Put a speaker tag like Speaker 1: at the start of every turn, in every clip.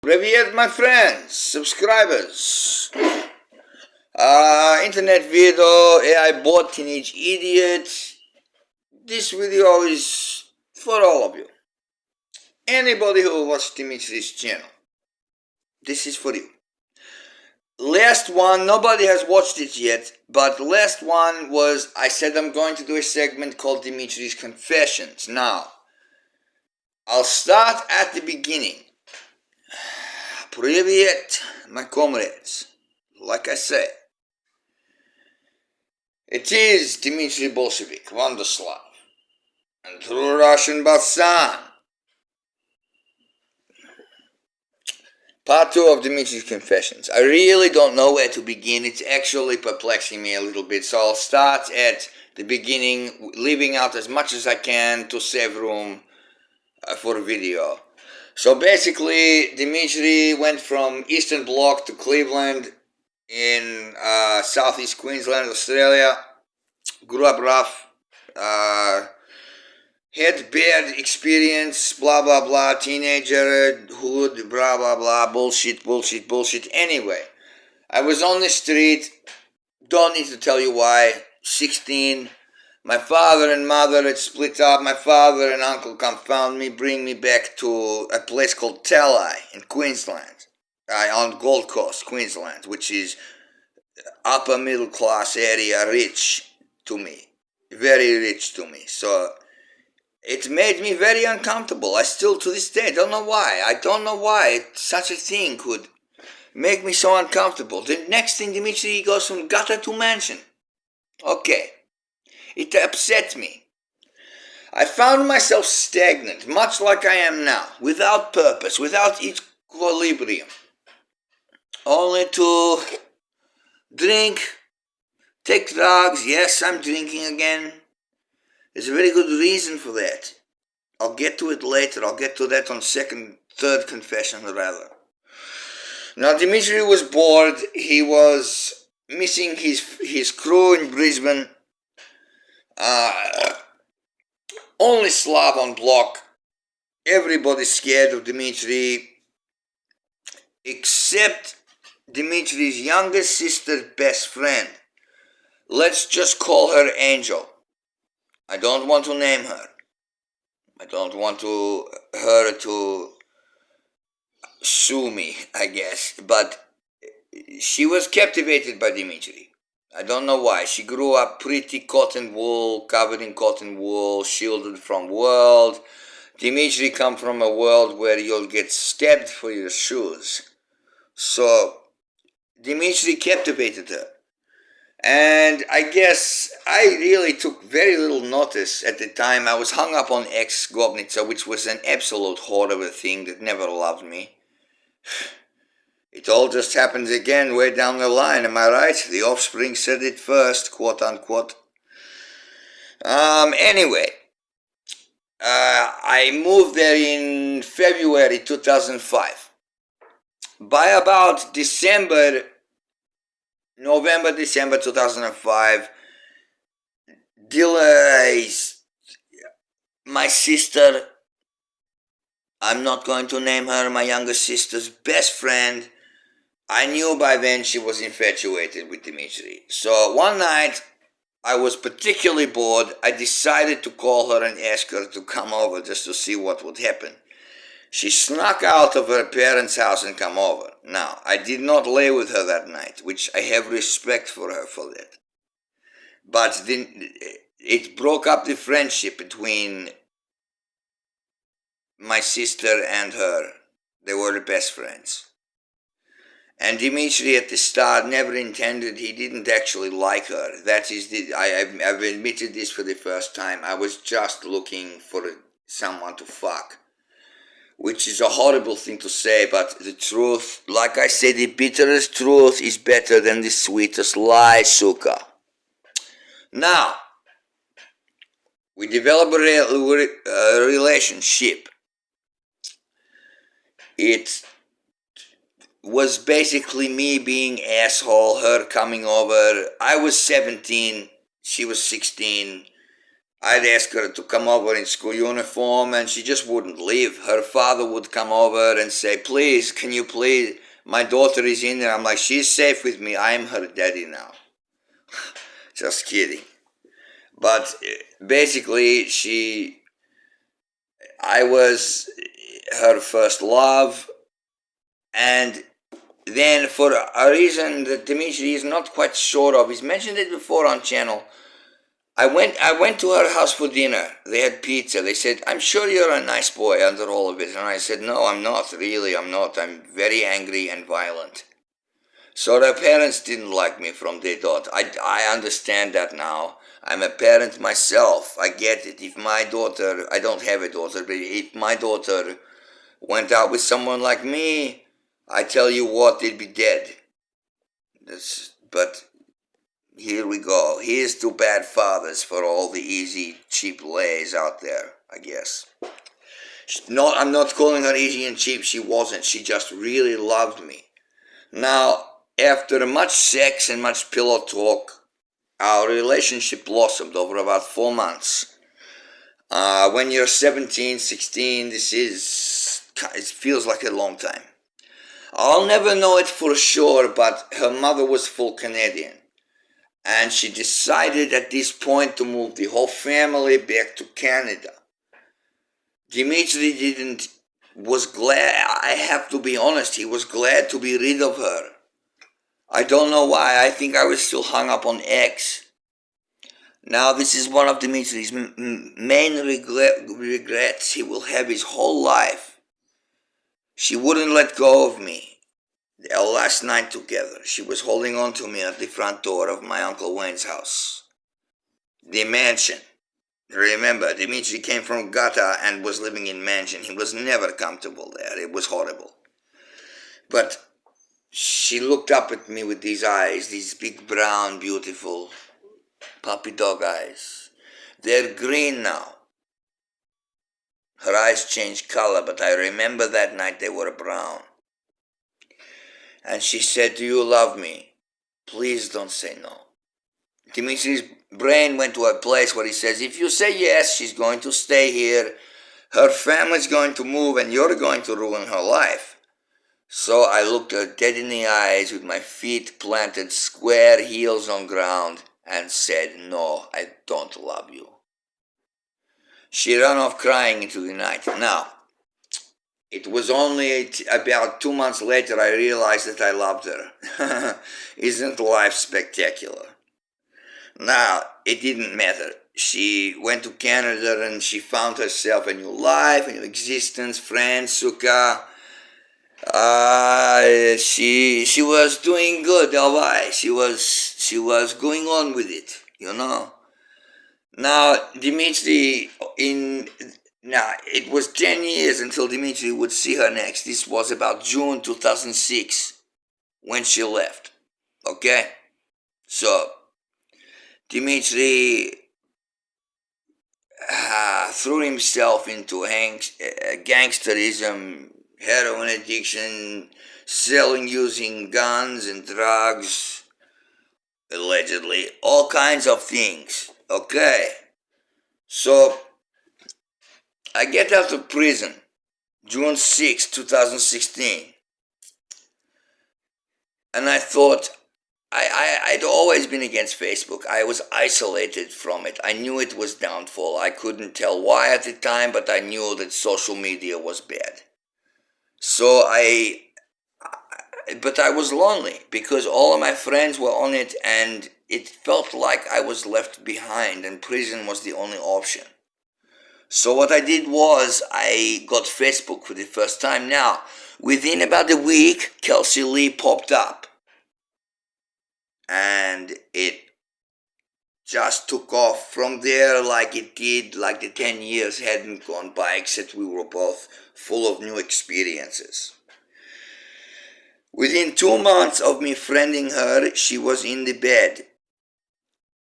Speaker 1: Привет, my friends, subscribers. Internet video, AI bot, teenage idiot. This video is for all of you. Anybody who watched Dimitris' channel, this is for you. Last one, nobody has watched it yet, but the last one was, I said I'm going to do a segment called Dimitris' Confessions. Now, I'll start at the beginning. Привет, my comrades. Like I say, it is Dmitri Bolshevik, Vandaslav, and true Russian Balsan. Part 2 of Dimitri's Confessions. I really don't know where to begin. It's actually perplexing me a little bit, so I'll start at the beginning, leaving out as much as I can to save room for video. So basically, Dimitri went from Eastern Bloc to Cleveland in southeast Queensland, Australia. Grew up rough. Had bad experience, blah, blah, blah, teenager, hood, blah, blah, blah, bullshit. Anyway, I was on the street, don't need to tell you why, 16. My father and mother had split up. My father and uncle come found me, bring me back to a place called Tellai in Queensland, on Gold Coast, Queensland, which is upper middle class area, rich to me, very rich to me. So it made me very uncomfortable. I still, to this day, don't know why. I don't know why such a thing could make me so uncomfortable. The next thing, Dimitri goes from gutter to mansion. Okay. It upset me. I found myself stagnant, much like I am now, without purpose, without equilibrium. Only to drink, take drugs. Yes, I'm drinking again. There's a very good reason for that. I'll get to it later. I'll get to that on third confession rather. Now, Dimitri was bored. He was missing his crew in Brisbane. Only Slav on block. Everybody's scared of Dimitri, except Dimitri's younger sister's best friend. Let's just call her Angel. I don't want to name her. I don't want her to sue me, I guess. But she was captivated by Dimitri. I don't know why. She grew up pretty cotton wool, covered in cotton wool, shielded from world. Dimitri come from a world where you'll get stabbed for your shoes. So Dimitri captivated her. And I guess I really took very little notice at the time. I was hung up on ex-Gobnitsa, which was an absolute horrible thing that never loved me. It all just happens again way down the line, am I right? The offspring said it first, quote unquote. Anyway, I moved there in February 2005. By about November, December 2005, my sister, I'm not going to name her, my younger sister's best friend, I knew by then she was infatuated with Dimitri. So one night, I was particularly bored. I decided to call her and ask her to come over just to see what would happen. She snuck out of her parents' house and come over. Now, I did not lay with her that night, which I have respect for her for that. But it broke up the friendship between my sister and her. They were the best friends. And Dimitri at the start never intended, he didn't actually like her. That is, I've admitted this for the first time. I was just looking for someone to fuck. Which is a horrible thing to say, but the truth, like I say, the bitterest truth is better than the sweetest lie, suka. Now, we develop a relationship. It was basically me being asshole, her coming over. I was 17, she was 16. I'd ask her to come over in school uniform, and she just wouldn't leave. Her father would come over and say, please, can you please, my daughter is in there. I'm like, she's safe with me. I'm her daddy now. Just kidding. But basically, I was her first love, and then for a reason that Dimitri is not quite sure of, he's mentioned it before on channel. I went to her house for dinner. They had pizza. They said, I'm sure you're a nice boy under all of it. And I said, no, I'm not. Really, I'm not. I'm very angry and violent. So their parents didn't like me from day dot. I understand that now. I'm a parent myself. I get it. If my daughter, I don't have a daughter, but if my daughter went out with someone like me, I tell you what, they'd be dead. But here we go. Here's to bad fathers for all the easy, cheap lays out there, I guess. No, I'm not calling her easy and cheap. She wasn't. She just really loved me. Now, after much sex and much pillow talk, our relationship blossomed over about 4 months. When you're 17, 16, it feels like a long time. I'll never know it for sure, but her mother was full Canadian. And she decided at this point to move the whole family back to Canada. Dimitri was glad, I have to be honest, he was glad to be rid of her. I don't know why. I think I was still hung up on X. Now, this is one of Dimitri's main regrets he will have his whole life. She wouldn't let go of me. Our last night together, she was holding on to me at the front door of my Uncle Wayne's house. The mansion. Remember, Dimitri came from Gata and was living in mansion. He was never comfortable there. It was horrible. But she looked up at me with these eyes, these big, brown, beautiful puppy dog eyes. They're green now. Her eyes changed color, but I remember that night they were brown. And she said, do you love me? Please don't say no. Dimitri's brain went to a place where he says, if you say yes, she's going to stay here, her family's going to move, and you're going to ruin her life. So I looked her dead in the eyes with my feet planted square, heels on ground, and said, no, I don't love you. She ran off crying into the night. Now, it was only about 2 months later I realized that I loved her. Isn't life spectacular? Now, it didn't matter. She went to Canada and she found herself a new life, a new existence, friends, sukkah. She was doing good, alright. She was going on with it, you know. Now, Dimitri, it was 10 years until Dimitri would see her next. This was about June 2006 when she left. Okay? So, Dimitri threw himself into gangsterism, heroin addiction, selling, using guns and drugs, allegedly, all kinds of things. Okay? So, I get out of prison, June 6, 2016, and I thought, I'd always been against Facebook. I was isolated from it. I knew it was downfall. I couldn't tell why at the time, but I knew that social media was bad. So but I was lonely because all of my friends were on it, and it felt like I was left behind and prison was the only option. So what I did was I got Facebook for the first time. Now, within about a week, Kelsey Lee popped up. And it just took off from there like it did, like the 10 years hadn't gone by, except we were both full of new experiences. Within 2 months of me friending her, she was in the bed,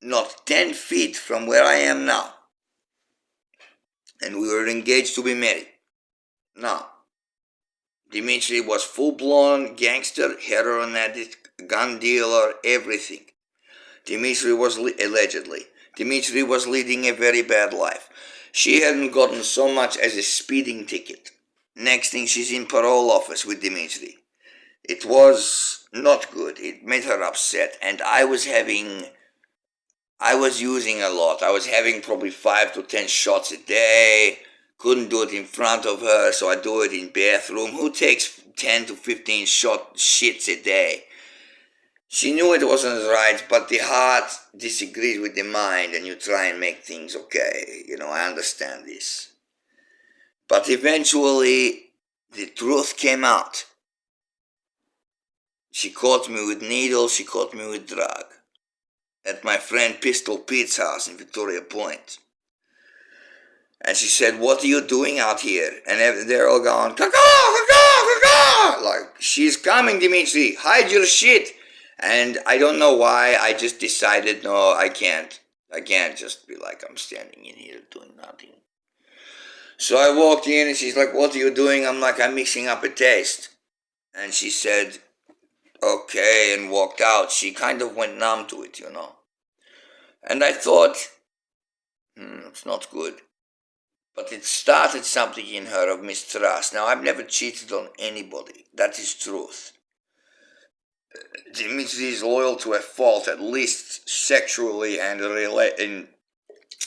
Speaker 1: not 10 feet from where I am now. And we were engaged to be married. Now, Dimitri was full-blown gangster, heroin addict, gun dealer, everything. Dimitri was allegedly. Dimitri was leading a very bad life. She hadn't gotten so much as a speeding ticket. Next thing, she's in parole office with Dimitri. It was not good. It made her upset, and I was using a lot. I was having probably 5 to 10 shots a day. Couldn't do it in front of her, so I do it in bathroom. Who takes 10 to 15 shits a day? She knew it wasn't right, but the heart disagrees with the mind, and you try and make things okay. I understand this. But eventually, the truth came out. She caught me with needles, she caught me with drug. At my friend Pistol Pete's house in Victoria Point. And she said, "What are you doing out here?" And they're all going, "Caw, caw, caw, caw." Like, "She's coming, Dimitri, hide your shit." And I don't know why, I just decided, no, I can't. I can't just be like, I'm standing in here doing nothing. So I walked in and she's like, "What are you doing?" I'm like, "I'm mixing up a taste." And she said, "Okay," and walked out. She kind of went numb to it, And I thought, it's not good. But it started something in her of mistrust. Now, I've never cheated on anybody. That is truth. Dimitri is loyal to a fault, at least sexually and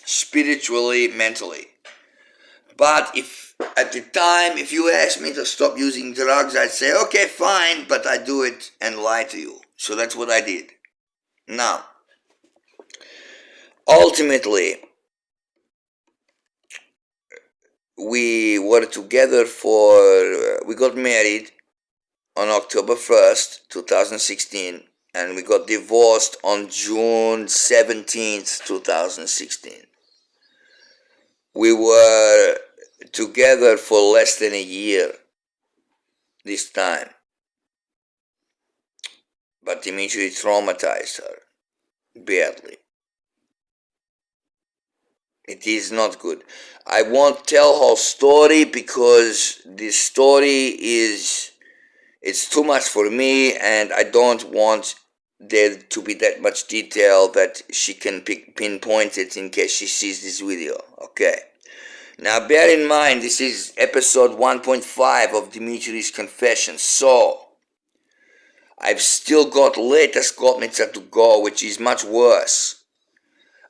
Speaker 1: spiritually, mentally. But if at the time, if you asked me to stop using drugs, I'd say, okay, fine, but I do it and lie to you. So that's what I did. Now, ultimately, we were together we got married on October 1st, 2016, and we got divorced on June 17th, 2016. We were together for less than a year this time. But Dimitri traumatized her badly. It is not good. I won't tell whole story because this story it's too much for me, and I don't want there to be that much detail that she can pinpoint it in case she sees this video. Okay. Now bear in mind, this is episode 1.5 of Dimitri's Confession, so I've still got latest Gotnitsa to go, which is much worse.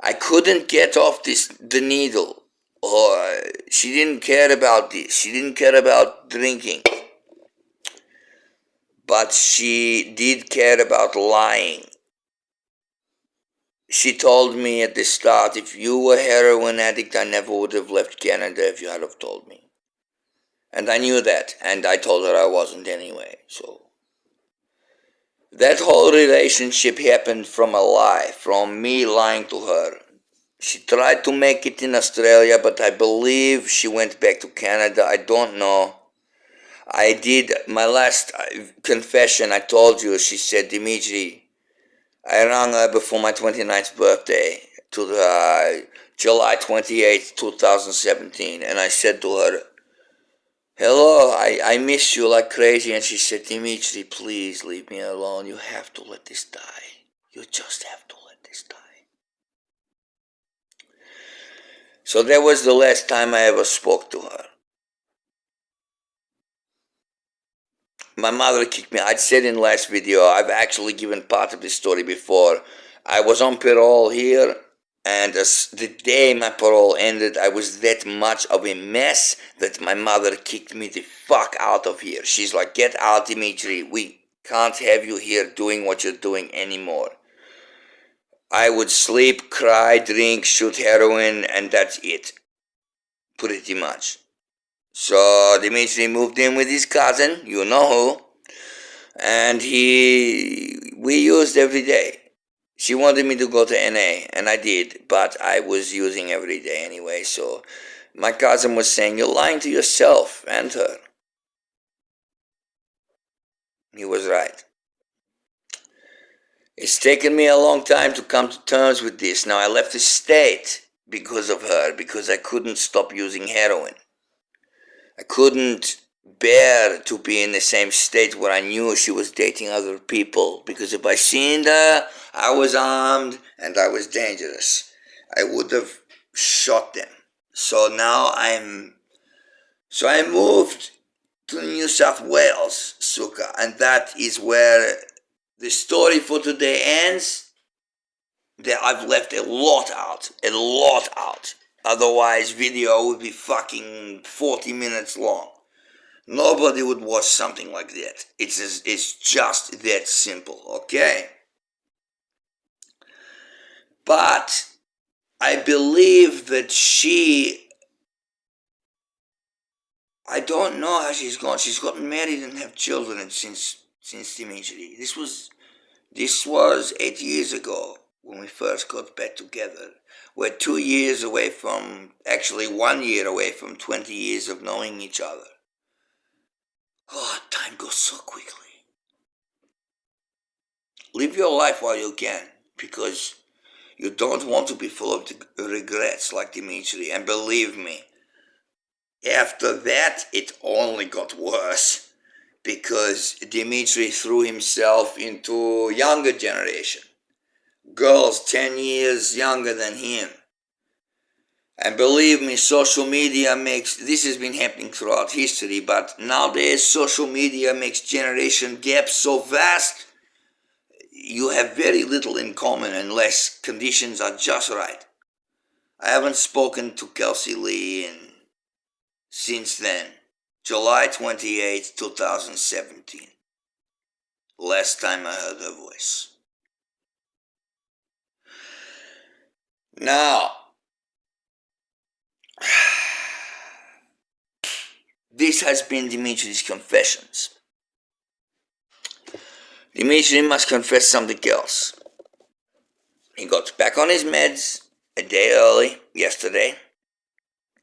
Speaker 1: I couldn't get off the needle. Or she didn't care about this. She didn't care about drinking. But she did care about lying. She told me at the start, if you were a heroin addict, I never would have left Canada if you had have told me. And I knew that, and I told her I wasn't anyway, so. That whole relationship happened from a lie, from me lying to her. She tried to make it in Australia, but I believe she went back to Canada. I don't know. I did my last confession. I told you, she said, "Dimitri, I rang her before my 29th birthday to July 28th, 2017. And I said to her, hello, I miss you like crazy." And she said, "Dimitri, please leave me alone. You have to let this die. You just have to let this die." So that was the last time I ever spoke to her. My mother kicked me. I'd said in last video, I've actually given part of this story before. I was on parole here, and the day my parole ended, I was that much of a mess that my mother kicked me the fuck out of here. She's like, "Get out, Dimitri. We can't have you here doing what you're doing anymore." I would sleep, cry, drink, shoot heroin, and that's it. Pretty much. So Dimitri moved in with his cousin, you know who, and we used every day. She wanted me to go to NA, and I did, but I was using every day anyway, so my cousin was saying, "You're lying to yourself and her." He was right. It's taken me a long time to come to terms with this. Now, I left the state because of her, because I couldn't stop using heroin. I couldn't bear to be in the same state where I knew she was dating other people, because if I seen her, I was armed and I was dangerous. I would have shot them. So now so I moved to New South Wales, Suka, and that is where the story for today ends. That I've left a lot out. Otherwise, video would be fucking 40 minutes long. Nobody would watch something like that. It's just that simple, okay? But I believe that I don't know how she's gone. She's gotten married and have children since Dimitri. This was 8 years ago when we first got back together. We're 2 years away from, actually 1 year away from 20 years of knowing each other. God, time goes so quickly. Live your life while you can, because you don't want to be full of regrets like Dimitri. And believe me, after that, it only got worse, because Dimitri threw himself into younger generation. Girls 10 years younger than him. And believe me, social media this has been happening throughout history, but nowadays social media makes generation gaps so vast, you have very little in common unless conditions are just right. I haven't spoken to Kelsey Lee since then, July 28th, 2017. Last time I heard her voice. Now, this has been Dimitri's confessions. Dimitri must confess something else. He got back on his meds a day early yesterday,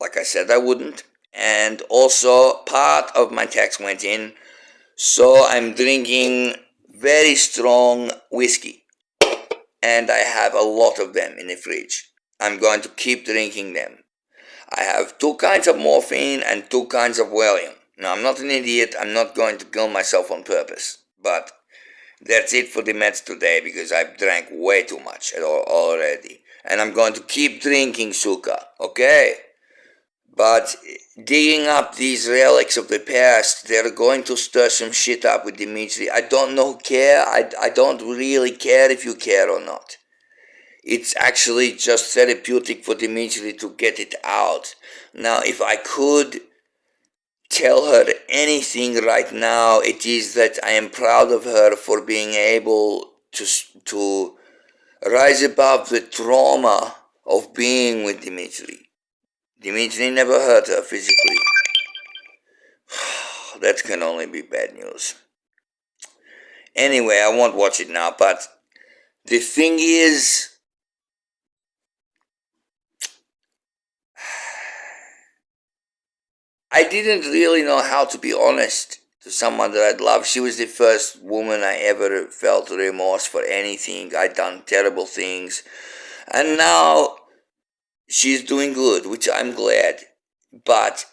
Speaker 1: like I said I wouldn't, and also part of my tax went in, so I'm drinking very strong whiskey, and I have a lot of them in the fridge. I'm going to keep drinking them. I have 2 kinds of morphine and 2 kinds of Valium. Now, I'm not an idiot. I'm not going to kill myself on purpose. But that's it for the meds today, because I've drank way too much already. And I'm going to keep drinking, Suka, okay? But digging up these relics of the past, they're going to stir some shit up with Dimitri. I don't know care. I don't really care if you care or not. It's actually just therapeutic for Dimitri to get it out. Now, if I could tell her anything right now, it is that I am proud of her for being able to rise above the trauma of being with Dimitri. Dimitri never hurt her physically. That can only be bad news. Anyway, I won't watch it now, but the thing is, I didn't really know how to be honest to someone that I'd loved. She was the first woman I ever felt remorse for anything. I'd done terrible things. And now she's doing good, which I'm glad. But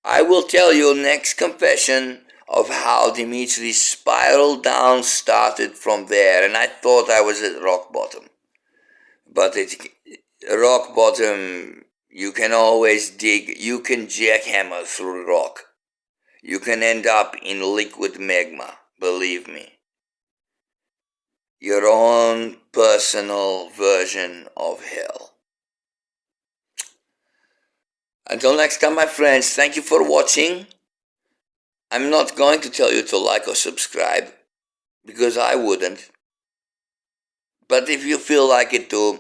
Speaker 1: I will tell you next confession of how Dimitri spiraled down started from there. And I thought I was at rock bottom. But rock bottom, you can always dig, you can jackhammer through rock. You can end up in liquid magma, believe me. Your own personal version of hell. Until next time, my friends, thank you for watching. I'm not going to tell you to like or subscribe, because I wouldn't. But if you feel like it too,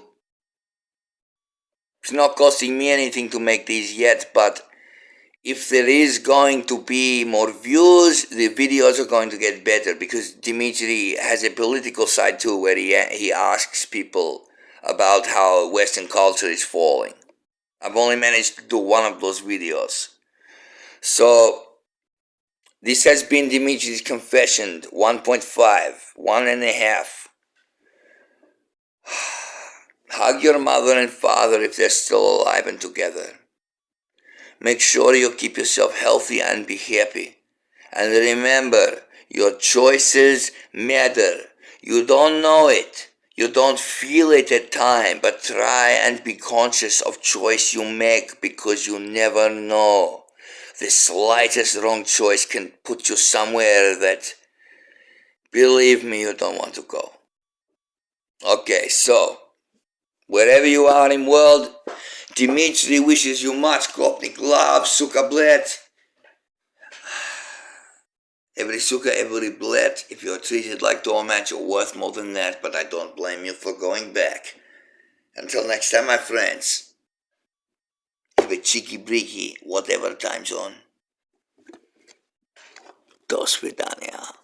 Speaker 1: it's not costing me anything to make these yet, but if there is going to be more views, the videos are going to get better, because Dimitri has a political side too, where he asks people about how Western culture is falling. I've only managed to do one of those videos. So, this has been Dimitri's Confession 1.5, 1.5. Hug your mother and father if they're still alive and together. Make sure you keep yourself healthy and be happy. And remember, your choices matter. You don't know it. You don't feel it at time, but try and be conscious of choice you make, because you never know. The slightest wrong choice can put you somewhere that, believe me, you don't want to go. Okay, so wherever you are in world, Dimitri wishes you much Kopnik love, suka bled. Every suka, every bled. If you're treated like doormat, you're worth more than that, but I don't blame you for going back. Until next time, my friends, have a cheeky breaky, whatever time zone. До свидания.